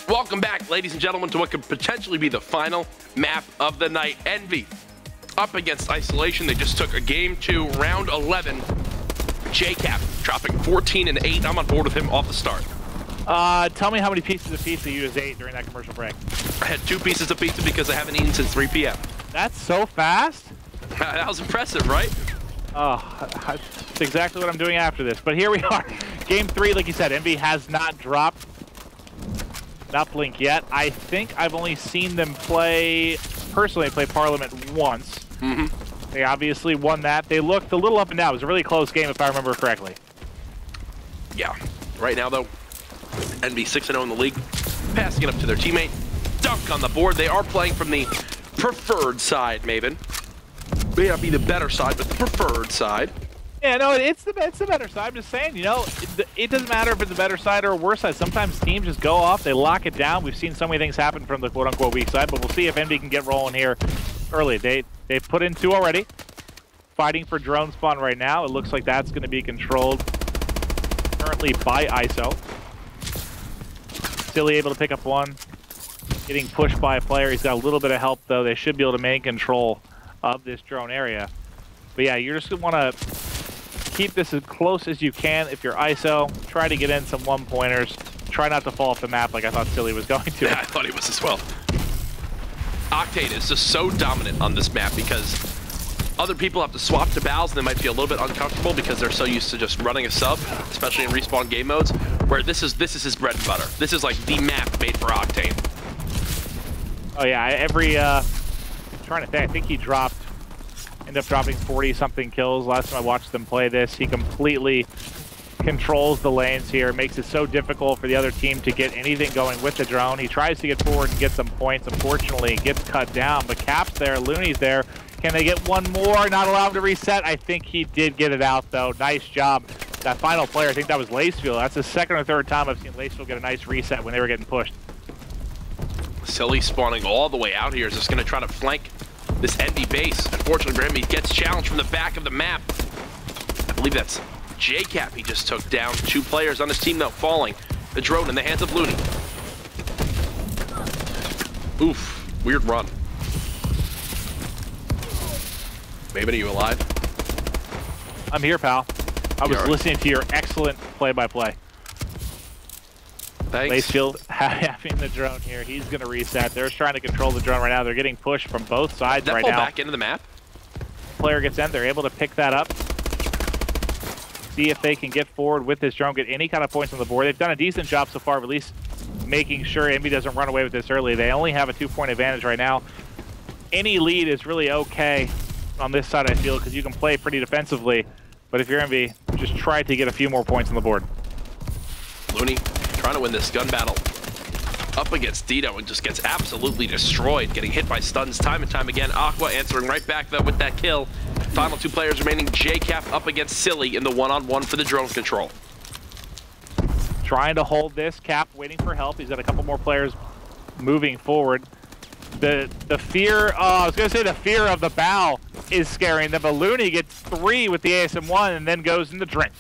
Welcome back, ladies and gentlemen, to what could potentially be the final map of the night. Envy up against Isolation. They just took a game 2, round 11. JCap dropping 14 and 8. I'm on board with him off the start. Tell me how many pieces of pizza you just ate during that commercial break. I had 2 pieces of pizza because I haven't eaten since 3 p.m. That's so fast? That was impressive, right? Oh, that's exactly what I'm doing after this. But here we are. Game 3, like you said, Envy has not dropped Uplink yet. I think I've only seen them personally play Parliament once. They obviously won that. They looked a little up and down. It was a really close game if I remember correctly. Yeah. Right now, though, Envy 6-0 in the league. Passing it up to their teammate. Dunk on the board. They are playing from the preferred side, Maven. May not be the better side, but the preferred side. Yeah, no, it's the better side. I'm just saying, you know, it doesn't matter if it's a better side or a worse side. Sometimes teams just go off, they lock it down. We've seen so many things happen from the quote-unquote weak side, but we'll see if Envy can get rolling here early. They've put in 2 already. Fighting for drone spawn right now. It looks like that's going to be controlled currently by ISO. Silly able to pick up 1. Getting pushed by a player. He's got a little bit of help, though. They should be able to maintain control of this drone area. But yeah, you're just going to want to keep this as close as you can. If you're ISO, try to get in some 1-pointers. Try not to fall off the map like I thought Silly was going to. Yeah, I thought he was as well. Octane is just so dominant on this map because other people have to swap to Bals and they might feel a little bit uncomfortable because they're so used to just running a sub, especially in respawn game modes, where this is his bread and butter. This is like the map made for Octane. Oh yeah, I'm trying to think, I think he ended up dropping 40-something kills. Last time I watched them play this, he completely controls the lanes here, makes it so difficult for the other team to get anything going with the drone. He tries to get forward and get some points. Unfortunately, gets cut down, but Cap's there, Looney's there. Can they get one more? Not allow him to reset. I think he did get it out, though. Nice job. That final player, I think that was Lacefield. That's the second or third time I've seen Lacefield get a nice reset when they were getting pushed. Silly spawning all the way out here is just going to try to flank this Envy base. Unfortunately for him, he gets challenged from the back of the map. I believe that's JCap. He just took down 2 players on his team, though, falling. The drone in the hands of Looney. Oof, weird run. Maven, are you alive? I'm here, pal. I was listening to your excellent play-by-play. Thanks. Lacefield having the drone here. He's going to reset. They're trying to control the drone right now. They're getting pushed from both sides right now. Fall back into the map? Player gets in. They're able to pick that up. See if they can get forward with this drone, get any kind of points on the board. They've done a decent job so far of at least making sure Envy doesn't run away with this early. They only have a 2-point advantage right now. Any lead is really okay on this side, I feel, because you can play pretty defensively. But if you're Envy, just try to get a few more points on the board. Looney trying to win this gun battle up against Dito and just gets absolutely destroyed, getting hit by stuns time and time again. Aqua answering right back, though, with that kill. Final 2 players remaining. JCap up against Silly in the 1-on-1 for the drone control. Trying to hold this. Cap waiting for help. He's got a couple more players moving forward. The fear, I was going to say the fear of the bow is scaring them, but Looney gets 3 with the ASM1 and then goes in the drink.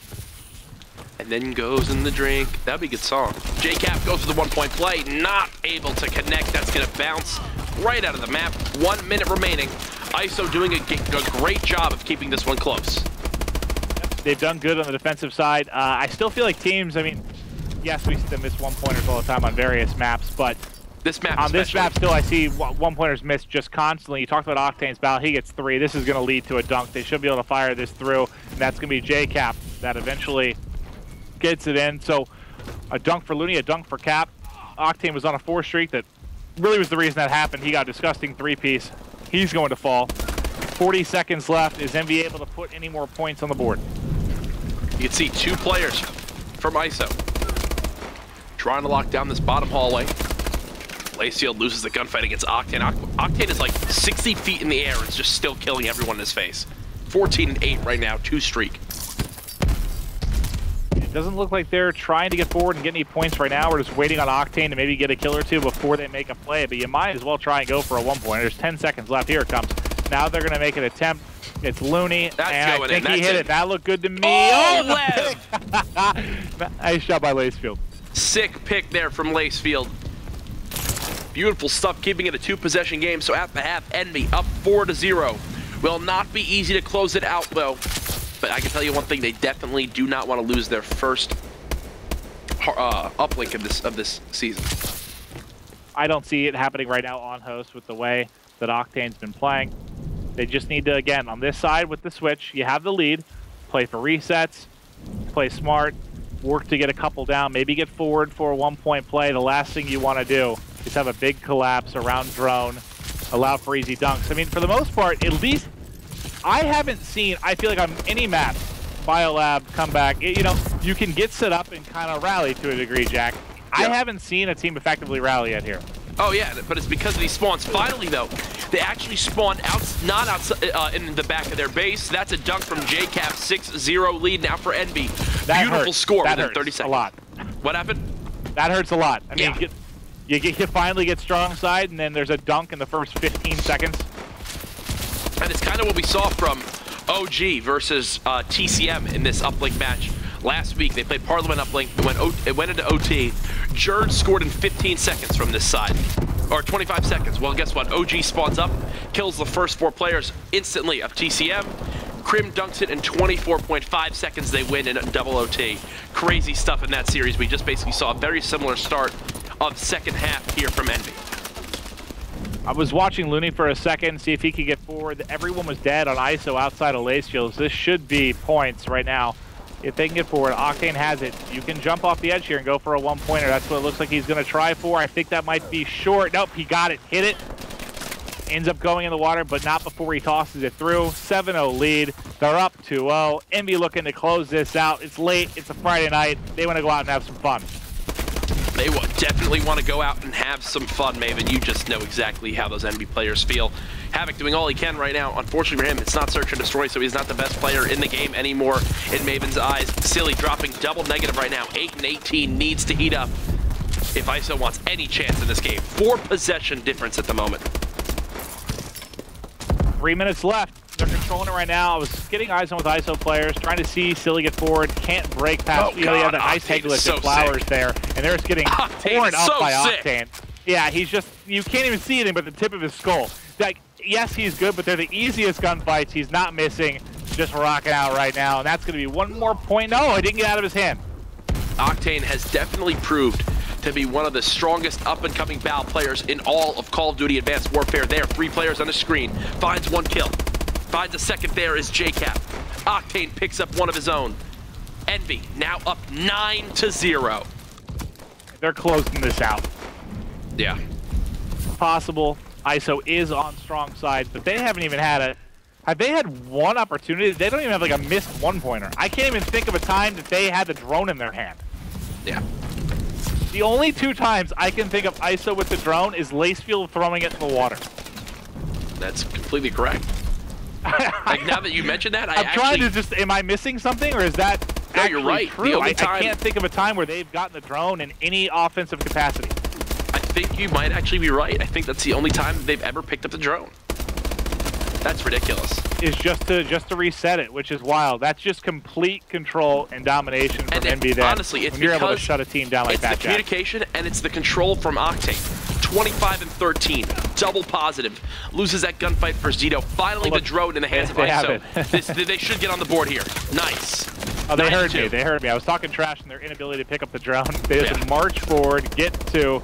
And then goes in the drink. That'd be a good song. JCap goes for the 1-point play. Not able to connect. That's going to bounce right out of the map. 1 minute remaining. ISO doing a great job of keeping this one close. Yep, they've done good on the defensive side. I still feel like teams, I mean, yes, we see them miss 1-pointers all the time on various maps, but this map on this map still I see 1-pointers missed just constantly. You talked about Octane's battle. He gets 3. This is going to lead to a dunk. They should be able to fire this through, and that's going to be JCap that eventually gets it in. So a dunk for Looney, a dunk for Cap. Octane was on a 4 streak that really was the reason that happened. He got a disgusting 3-piece. He's going to fall. 40 seconds left. Is Envy able to put any more points on the board? You can see 2 players from ISO trying to lock down this bottom hallway. Lacefield loses the gunfight against Octane. Octane is like 60 feet in the air. It's just still killing everyone in his face. 14 and 8 right now, 2 streak. It doesn't look like they're trying to get forward and get any points right now. We're just waiting on Octane to maybe get a kill or 2 before they make a play, but you might as well try and go for a 1-point. There's 10 seconds left. Here it comes. Now they're going to make an attempt. It's Looney, and I think he hit it. That looked good to me. Oh, Lev! Nice shot by Lacefield. Sick pick there from Lacefield. Beautiful stuff, keeping it a 2-possession game. So at the half, Envy up 4-0. Will not be easy to close it out, though. But I can tell you one thing, they definitely do not want to lose their first uplink of this season. I don't see it happening right now on host with the way that Octane's been playing. They just need to, again, on this side with the switch, you have the lead, play for resets, play smart, work to get a couple down, maybe get forward for a 1-point play. The last thing you want to do is have a big collapse around drone, allow for easy dunks. I mean, for the most part, at least I haven't seen, I feel like on any map, Biolab come back. You know, you can get set up and kind of rally to a degree, Jack. Yep. I haven't seen a team effectively rally yet here. Oh yeah, but it's because of these spawns. Finally, though, they actually spawned not outside in the back of their base. That's a dunk from JCap, 6-0 lead now for Envy. Beautiful score within 30 seconds. A lot. What happened? That hurts a lot. I mean, yeah. you finally get strong side, and then there's a dunk in the first 15 seconds. And it's kind of what we saw from OG versus TCM in this uplink match. Last week, they played Parliament uplink. It went into OT. Jerd scored in 15 seconds from this side. Or 25 seconds. Well, guess what? OG spawns up, kills the first 4 players instantly of TCM. Crim dunks it in 24.5 seconds. They win in double OT. Crazy stuff in that series. We just basically saw a very similar start of second half here from Envy. I was watching Looney for a second, see if he could get forward. Everyone was dead on ISO outside of Lace Shields. This should be points right now. If they can get forward, Octane has it. You can jump off the edge here and go for a 1-pointer. That's what it looks like he's going to try for. I think that might be short. Nope, he got it. Hit it. Ends up going in the water, but not before he tosses it through. 7-0 lead. They're up 2-0. Envy looking to close this out. It's late. It's a Friday night. They want to go out and have some fun. They definitely want to go out and have some fun, Maven. You just know exactly how those Envy players feel. Havoc doing all he can right now. Unfortunately for him, it's not search and destroy, so he's not the best player in the game anymore in Maven's eyes. Silly dropping double negative right now. 8-18 needs to heat up if ISO wants any chance in this game. 4 possession difference at the moment. 3 minutes left. They're controlling it right now. I was getting eyes on with ISO players, trying to see Silly get forward. Can't break past. You know, they have that nice Heglet and Flowers there, and they're just getting torn up by Octane. Yeah, he's just, you can't even see anything but the tip of his skull. Like, yes, he's good, but they're the easiest gunfights. He's not missing, just rocking out right now, and that's going to be 1 more point. No, it didn't get out of his hand. Octane has definitely proved to be one of the strongest up-and-coming BAL players in all of Call of Duty Advanced Warfare. There, 3 players on the screen. Finds 1 kill. Finds a second there is JCap. Octane picks up 1 of his own. Envy now up 9-0. They're closing this out. Yeah. Possible. ISO is on strong side, but they haven't even had a... Have they had 1 opportunity? They don't even have like a missed 1-pointer. I can't even think of a time that they had the drone in their hand. Yeah. The only 2 times I can think of ISO with the drone is Lacefield throwing it in the water. That's completely correct. Like, now that you mentioned that, I'm trying to just, am I missing something, or is that no, you're right. True? I can't think of a time where they've gotten the drone in any offensive capacity. I think you might actually be right. I think that's the only time they've ever picked up the drone. That's ridiculous. Is just to reset it, which is wild. That's just complete control and domination from Envy. Honestly, it's when you're able to shut a team down like that. It's the communication and it's the control from Octane. 25-13, double positive. Loses that gunfight for Zito. Finally, the drone in the hands of ISO. They should get on the board here. Nice. Oh, they heard me. They heard me. I was talking trash on their inability to pick up the drone. They just march forward, get to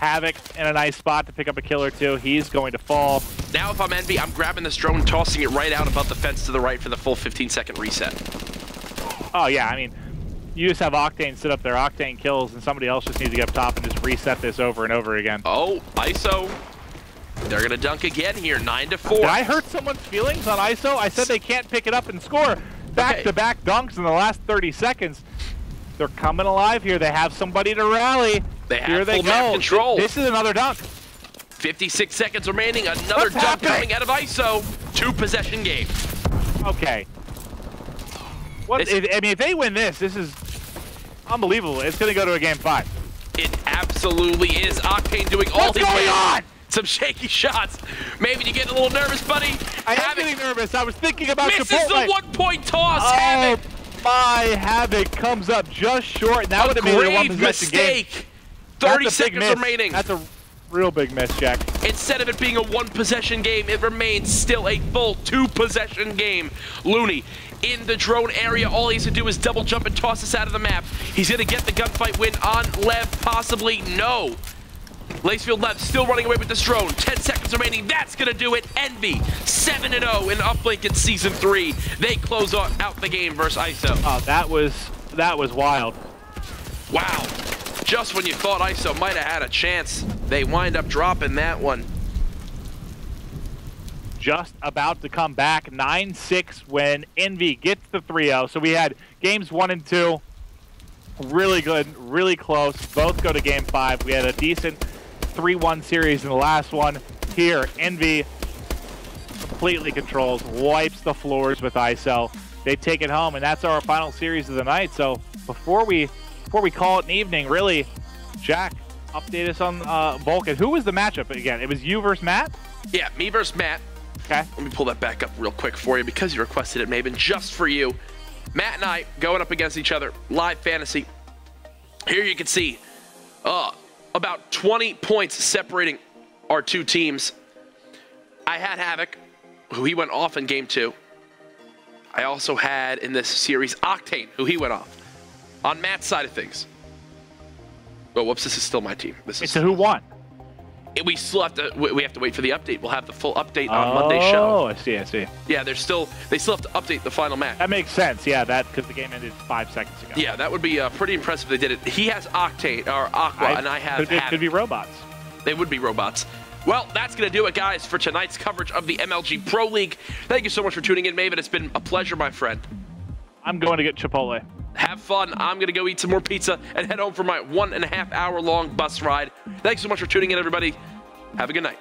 Havoc in a nice spot to pick up a kill or 2. He's going to fall. Now, if I'm Envy, I'm grabbing this drone, tossing it right out above the fence to the right for the full 15-second reset. Oh, yeah. I mean, you just have Octane sit up there, Octane kills, and somebody else just needs to get up top and just reset this over and over again. Oh, ISO. They're going to dunk again here, 9-4. Did I hurt someone's feelings on ISO? I said they can't pick it up and score. Back-to-back dunks in the last 30 seconds. They're coming alive here. They have somebody to rally. They have full map control. This is another dunk. 56 seconds remaining. Another dunk coming out of ISO. 2-possession game. Okay. I mean, if they win this, this is unbelievable. It's going to go to a game 5. It absolutely is. Octane doing all What's going on? Some shaky shots. Maybe you getting a little nervous, buddy? I am getting nervous. I was thinking about Chipotle. Misses the 1-point toss. Oh, Havoc. My Havoc comes up just short. And that would have made it a 1-possession game. 30 seconds remaining. Real big miss, Jack. Instead of it being a one-possession game, it remains still a full two-possession game. Looney in the drone area. All he has to do is double jump and toss us out of the map. He's going to get the gunfight win on Lev, possibly. No. Lacefield Lev still running away with this drone. 10 seconds remaining. That's going to do it. Envy 7-0 in Uplink in Season 3. They close out the game versus ISO. Oh, that was wild. Wow. Just when you thought ISO might have had a chance, they wind up dropping that one. Just about to come back. 9-6 when Envy gets the 3-0. So we had games 1 and 2. Really good, really close. Both go to game 5. We had a decent 3-1 series in the last one. Here, Envy completely controls, wipes the floors with ISO. They take it home, and that's our final series of the night. So before we call it an evening, really, Jack, update us on Vulcan. Who was the matchup again? It was you versus Matt? Yeah, me versus Matt. Okay. Let me pull that back up real quick for you because you requested it, Maven, just for you. Matt and I going up against each other, live fantasy. Here you can see about 20 points separating our two teams. I had Havoc, who he went off in game 2. I also had in this series Octane, who he went off. On Matt's side of things. Oh, whoops, this is still my team. This is so who won? We still have to wait for the update. We'll have the full update on Monday's show. Oh, I see. Yeah, they still have to update the final match. That makes sense. Yeah, because the game ended 5 seconds ago. Yeah, that would be pretty impressive if they did it. He has Octane or Aqua, and I have Havoc. Could be robots. They would be robots. Well, that's going to do it, guys, for tonight's coverage of the MLG Pro League. Thank you so much for tuning in, Maven. It's been a pleasure, my friend. I'm going to get Chipotle. Have fun. I'm going to go eat some more pizza and head home for my 1.5-hour-long bus ride. Thanks so much for tuning in, everybody. Have a good night.